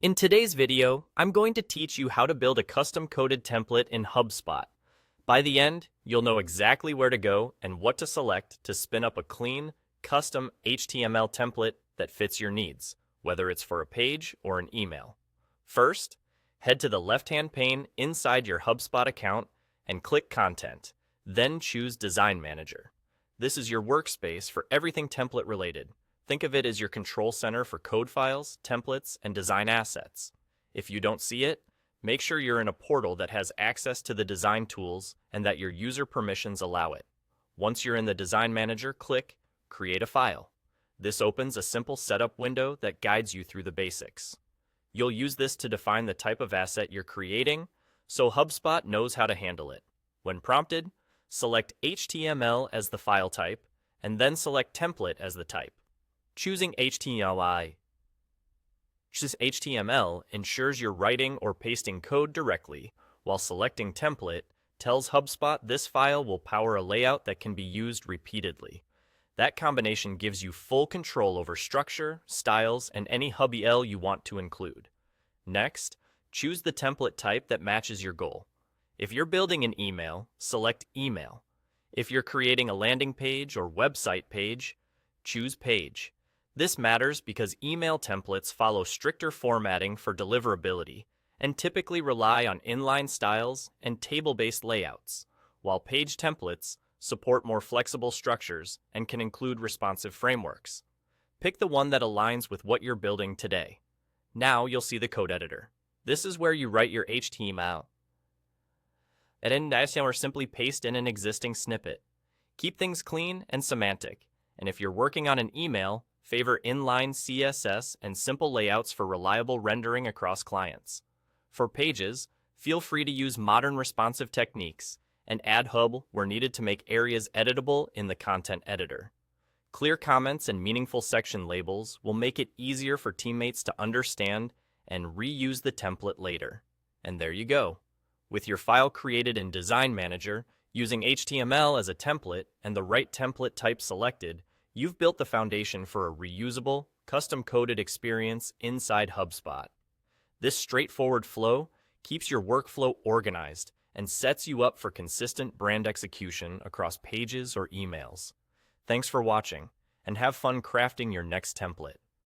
In today's video, I'm going to teach you how to build a custom-coded template in HubSpot. By the end, you'll know exactly where to go and what to select to spin up a clean, custom HTML template that fits your needs, whether it's for a page or an email. First, head to the left-hand pane inside your HubSpot account and click Content, then choose Design Manager. This is your workspace for everything template related. Think of it as your control center for code files, templates, and design assets. If you don't see it, make sure you're in a portal that has access to the design tools and that your user permissions allow it. Once you're in the Design Manager, click Create a File. This opens a simple setup window that guides you through the basics. You'll use this to define the type of asset you're creating, so HubSpot knows how to handle it. When prompted, select HTML as the file type, and then select Template as the type. Choosing HTML ensures you're writing or pasting code directly, while selecting Template tells HubSpot this file will power a layout that can be used repeatedly. That combination gives you full control over structure, styles, and any HubL you want to include. Next, choose the template type that matches your goal. If you're building an email, select Email. If you're creating a landing page or website page, choose Page. This matters because email templates follow stricter formatting for deliverability and typically rely on inline styles and table-based layouts, while page templates support more flexible structures and can include responsive frameworks. Pick the one that aligns with what you're building today. Now you'll see the code editor. This is where you write your HTML. Or simply paste in an existing snippet. Keep things clean and semantic, and if you're working on an email, favor inline CSS and simple layouts for reliable rendering across clients. For pages, feel free to use modern responsive techniques and add HubL where needed to make areas editable in the content editor. Clear comments and meaningful section labels will make it easier for teammates to understand and reuse the template later. And there you go. With your file created in Design Manager, using HTML as a template and the right template type selected, you've built the foundation for a reusable, custom-coded experience inside HubSpot. This straightforward flow keeps your workflow organized and sets you up for consistent brand execution across pages or emails. Thanks for watching, and have fun crafting your next template.